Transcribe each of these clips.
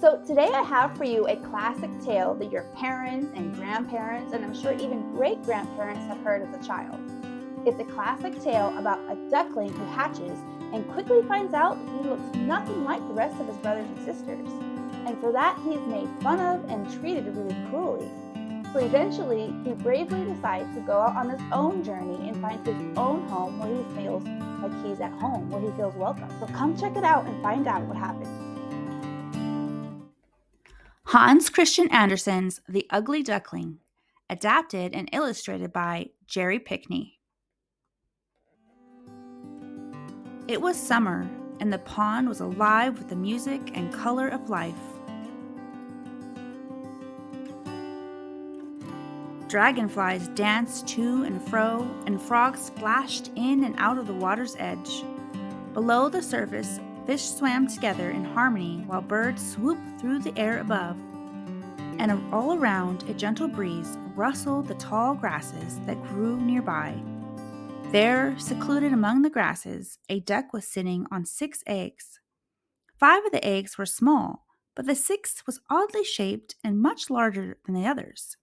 So today I have for you a classic tale that your parents and grandparents, and I'm sure even great-grandparents have heard as a child. It's a classic tale about a duckling who hatches and quickly finds out that he looks nothing like the rest of his brothers and sisters. And for that, he is made fun of and treated really cruelly. So eventually, he bravely decides to go out on his own journey and find his own home where he feels like he's at home, where he feels welcome. So come check it out and find out what happens. Hans Christian Andersen's The Ugly Duckling, adapted and illustrated by Jerry Pickney. It was summer, and the pond was alive with the music and color of life. Dragonflies danced to and fro, and frogs splashed in and out of the water's edge. Below the surface, fish swam together in harmony while birds swooped through the air above. And all around, a gentle breeze rustled the tall grasses that grew nearby. There, secluded among the grasses, a duck was sitting on 6 eggs. 5 of the eggs were small, but the 6th was oddly shaped and much larger than the others.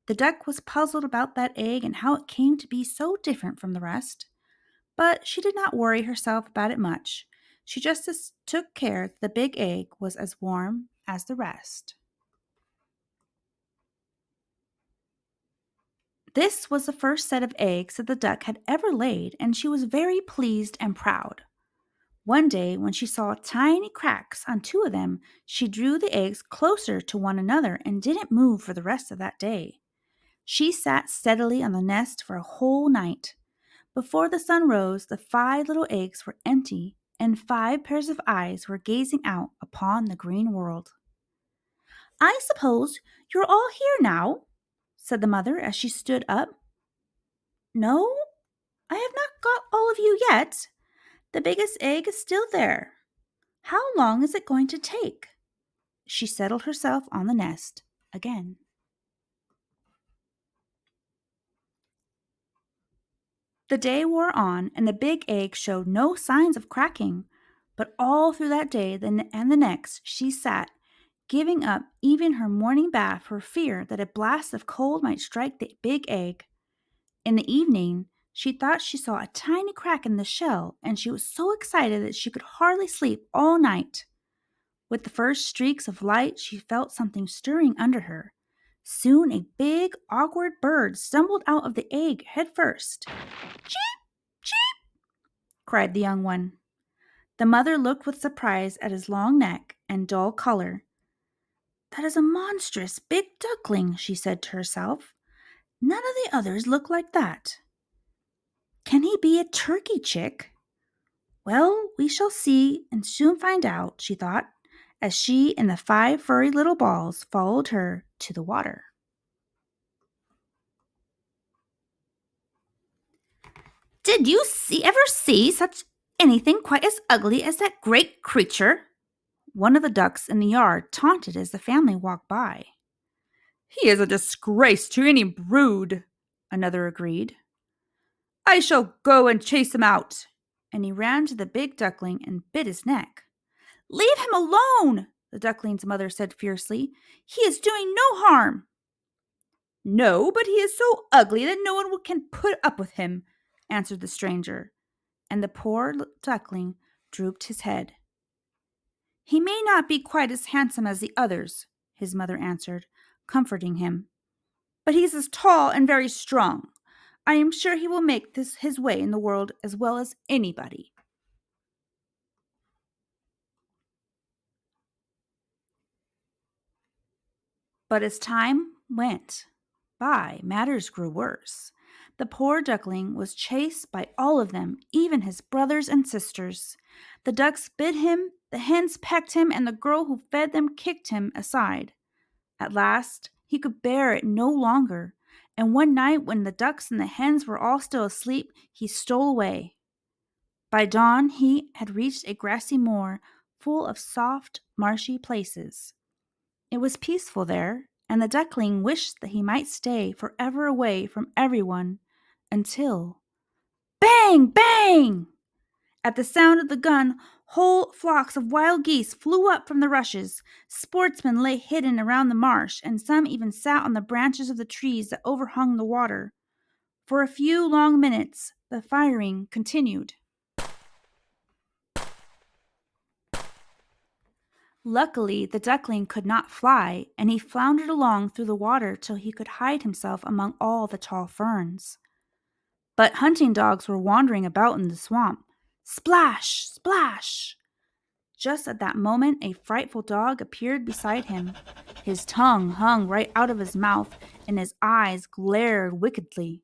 The duck was puzzled about that egg and how it came to be so different from the rest, but she did not worry herself about it much. She just took care that the big egg was as warm as the rest. This was the first set of eggs that the duck had ever laid, and she was very pleased and proud. One day, when she saw tiny cracks on 2 of them, she drew the eggs closer to one another and didn't move for the rest of that day. She sat steadily on the nest for a whole night. Before the sun rose, the 5 little eggs were empty, and 5 pairs of eyes were gazing out upon the green world. "I suppose you're all here now," said the mother as she stood up. "No, I have not got all of you yet. The biggest egg is still there. How long is it going to take?" She settled herself on the nest again. The day wore on, and the big egg showed no signs of cracking, but all through that day and the next she sat, giving up even her morning bath for fear that a blast of cold might strike the big egg. In the evening, she thought she saw a tiny crack in the shell, and she was so excited that she could hardly sleep all night. With the first streaks of light, she felt something stirring under her. Soon a big, awkward bird stumbled out of the egg head first. "Cheep! Cheep!" cried the young one. The mother looked with surprise at his long neck and dull color. "That is a monstrous big duckling," she said to herself. "None of the others look like that. Can he be a turkey chick? Well, we shall see and soon find out," she thought, as she and the 5 furry little balls followed her to the water. "Did you ever see such anything quite as ugly as that great creature?" One of the ducks in the yard taunted as the family walked by. "He is a disgrace to any brood," another agreed. "I shall go and chase him out." And he ran to the big duckling and bit his neck. "Leave him alone," the duckling's mother said fiercely. "He is doing no harm." "No, but he is so ugly that no one can put up with him," answered the stranger, and the poor duckling drooped his head. "He may not be quite as handsome as the others," his mother answered, comforting him, "but he's as tall and very strong. I am sure he will make his way in the world as well as anybody." But as time went by, matters grew worse. The poor duckling was chased by all of them, even his brothers and sisters. The ducks bit him, the hens pecked him, and the girl who fed them kicked him aside. At last, he could bear it no longer, and one night when the ducks and the hens were all still asleep, he stole away. By dawn, he had reached a grassy moor full of soft, marshy places. It was peaceful there, and the duckling wished that he might stay forever away from everyone until— bang! Bang! At the sound of the gun, whole flocks of wild geese flew up from the rushes. Sportsmen lay hidden around the marsh, and some even sat on the branches of the trees that overhung the water. For a few long minutes, the firing continued. Luckily, the duckling could not fly, and he floundered along through the water till he could hide himself among all the tall ferns. But hunting dogs were wandering about in the swamp. Splash! Splash! Just at that moment, a frightful dog appeared beside him. His tongue hung right out of his mouth, and his eyes glared wickedly.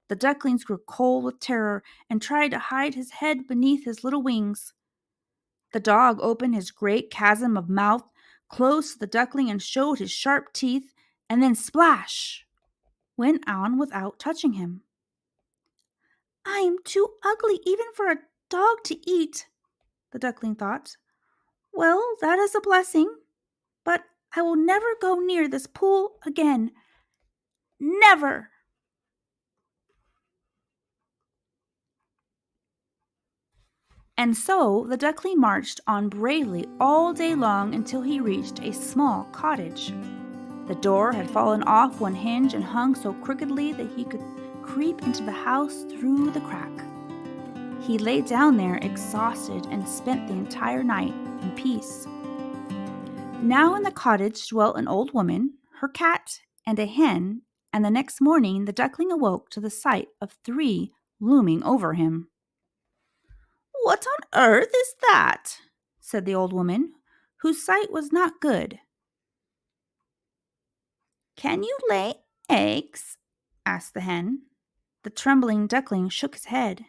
The ducklings grew cold with terror and tried to hide his head beneath his little wings. The dog opened his great chasm of mouth close to the duckling and showed his sharp teeth, and then splash! Went on without touching him. I am too ugly even for a dog to eat, the duckling thought. Well, that is a blessing, but I will never go near this pool again. Never! And so the duckling marched on bravely all day long until he reached a small cottage. The door had fallen off one hinge and hung so crookedly that he could creep into the house through the crack. He lay down there exhausted and spent the entire night in peace. Now in the cottage dwelt an old woman, her cat, and a hen, and the next morning the duckling awoke to the sight of three looming over him. What on earth is that? Said the old woman, whose sight was not good. Can you lay eggs? Asked the hen. The trembling duckling shook his head.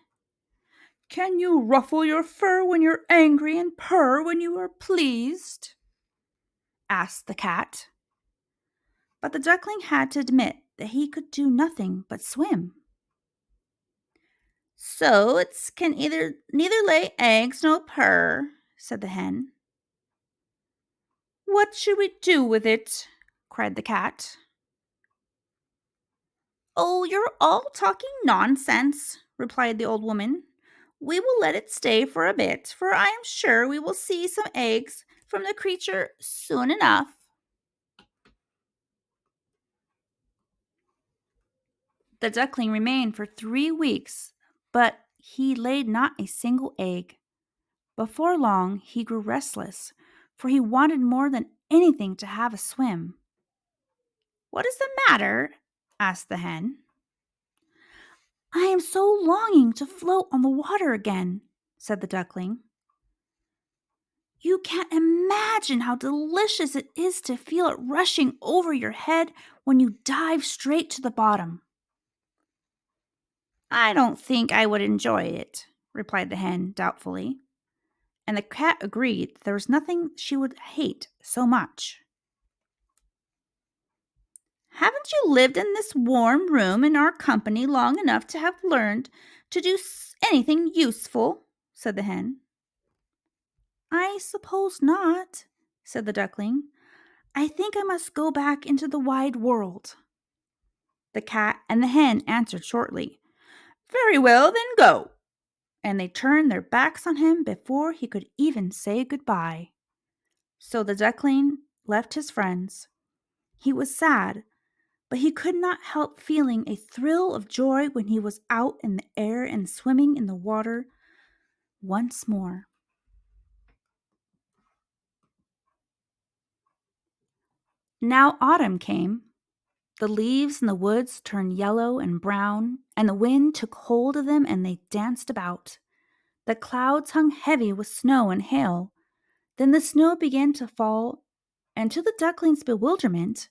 Can you ruffle your fur when you're angry and purr when you are pleased? Asked the cat. But the duckling had to admit that he could do nothing but swim. So it can neither lay eggs nor purr, said the hen. What should we do with it? Cried the cat. Oh, you're all talking nonsense, replied the old woman. We will let it stay for a bit, for I am sure we will see some eggs from the creature soon enough. The duckling remained for 3 weeks, but he laid not a single egg. Before long, he grew restless, for he wanted more than anything to have a swim. What is the matter? Asked the hen. I am so longing to float on the water again, said the duckling. You can't imagine how delicious it is to feel it rushing over your head when you dive straight to the bottom. I don't think I would enjoy it, replied the hen doubtfully. And the cat agreed that there was nothing she would hate so much. Haven't you lived in this warm room in our company long enough to have learned to do anything useful? Said the hen. I suppose not, said the duckling. I think I must go back into the wide world. The cat and the hen answered shortly. Very well, then go. And they turned their backs on him before he could even say goodbye. So the duckling left his friends. He was sad, but he could not help feeling a thrill of joy when he was out in the air and swimming in the water once more. Now autumn came. The leaves in the woods turned yellow and brown, and the wind took hold of them and they danced about. The clouds hung heavy with snow and hail. Then the snow began to fall, and to the duckling's bewilderment,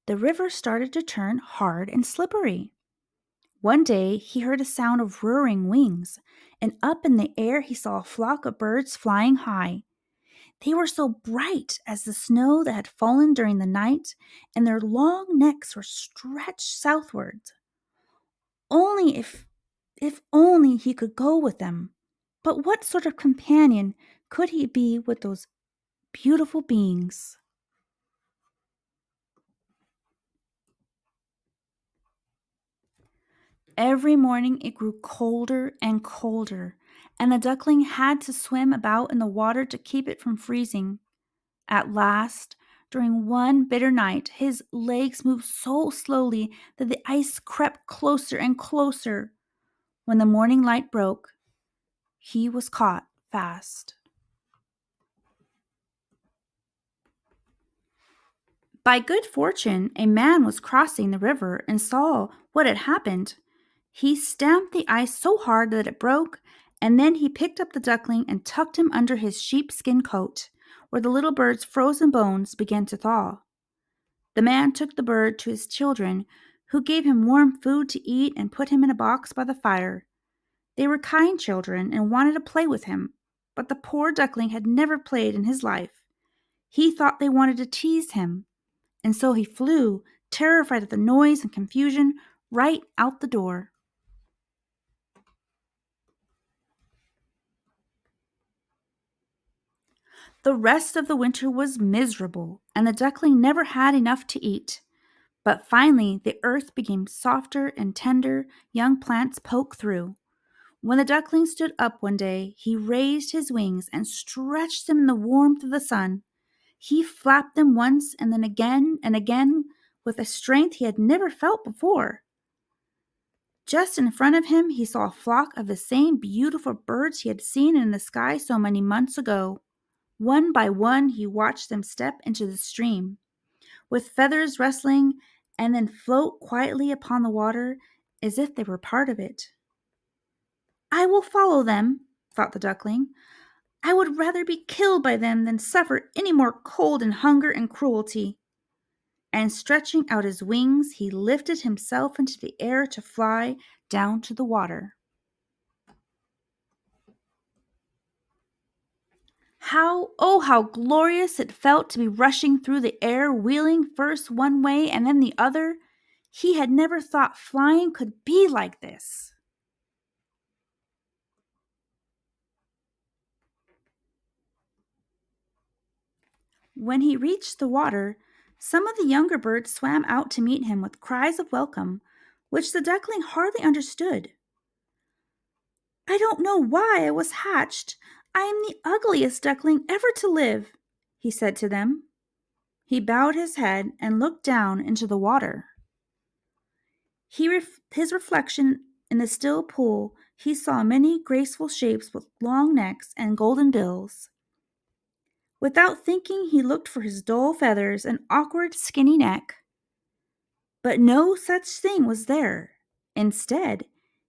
the river started to turn hard and slippery. One day he heard a sound of whirring wings, and up in the air he saw a flock of birds flying high. They were so bright as the snow that had fallen during the night, and their long necks were stretched southwards. Only if only he could go with them. But what sort of companion could he be with those beautiful beings? Every morning it grew colder and colder, and the duckling had to swim about in the water to keep it from freezing. At last, during one bitter night, his legs moved so slowly that the ice crept closer and closer. When the morning light broke, he was caught fast. By good fortune, a man was crossing the river and saw what had happened. He stamped the ice so hard that it broke, and then he picked up the duckling and tucked him under his sheepskin coat, where the little bird's frozen bones began to thaw. The man took the bird to his children, who gave him warm food to eat and put him in a box by the fire. They were kind children and wanted to play with him, but the poor duckling had never played in his life. He thought they wanted to tease him, and so he flew, terrified at the noise and confusion, right out the door. The rest of the winter was miserable, and the duckling never had enough to eat. But finally, the earth became softer and tender, young plants poked through. When the duckling stood up one day, he raised his wings and stretched them in the warmth of the sun. He flapped them once and again with a strength he had never felt before. Just in front of him, he saw a flock of the same beautiful birds he had seen in the sky so many months ago. One by one, he watched them step into the stream, with feathers rustling, and then float quietly upon the water as if they were part of it. I will follow them, thought the duckling. I would rather be killed by them than suffer any more cold and hunger and cruelty. And stretching out his wings, he lifted himself into the air to fly down to the water. How glorious it felt to be rushing through the air, wheeling first one way and then the other. He had never thought flying could be like this. When he reached the water, some of the younger birds swam out to meet him with cries of welcome, which the duckling hardly understood. I don't know why I was hatched. I am the ugliest duckling ever to live, he said to them. He bowed his head and looked down into the water. His reflection in the still pool, he saw many graceful shapes with long necks and golden bills. Without thinking, he looked for his dull feathers and awkward, skinny neck. But no such thing was there. Instead,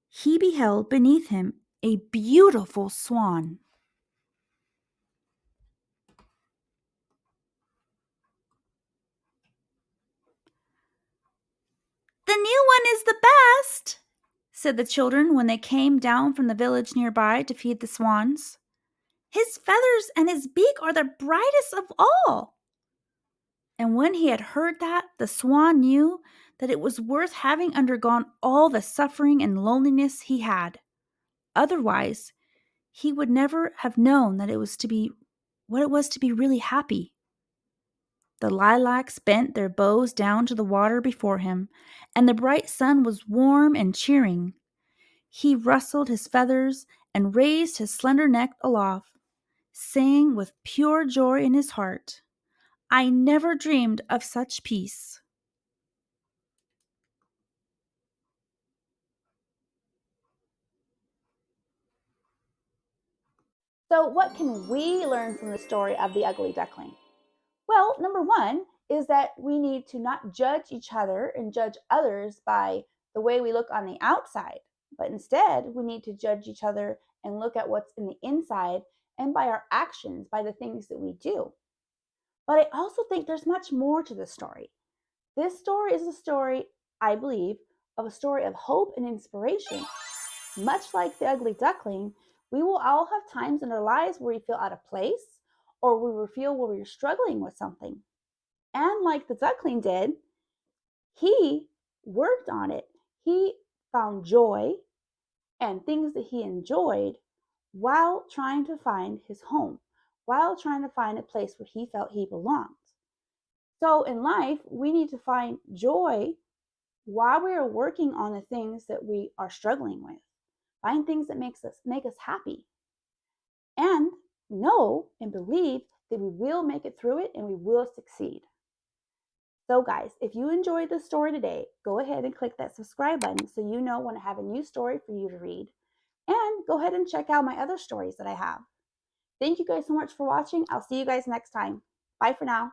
he beheld beneath him a beautiful swan. The new one is the best, said the children when they came down from the village nearby to feed the swans. His feathers and his beak are the brightest of all. And when he had heard that, the swan knew that it was worth having undergone all the suffering and loneliness he had. Otherwise, he would never have known that it was to be what it was to be really happy. The lilacs bent their bows down to the water before him, and the bright sun was warm and cheering. He rustled his feathers and raised his slender neck aloft, saying with pure joy in his heart, I never dreamed of such peace. So, what can we learn from the story of the ugly duckling? Well, number one is that we need to not judge each other and judge others by the way we look on the outside, but instead we need to judge each other and look at what's in the inside and by our actions, by the things that we do. But I also think there's much more to this story. This story is a story, I believe, of a story of hope and inspiration. Much like the ugly duckling, we will all have times in our lives where we feel out of place or we will feel where we're struggling with something. And like the duckling did, he worked on it. He found joy and things that he enjoyed while trying to find his home, while trying to find a place where he felt he belonged. So in life, we need to find joy while we are working on the things that we are struggling with. Find things that make us happy. and know and believe that we will make it through it and we will succeed. So guys, if you enjoyed this story today, go ahead and click that subscribe button so you know when I have a new story for you to read. And go ahead and check out my other stories that I have. Thank you guys so much for watching. I'll see you guys next time. Bye for now.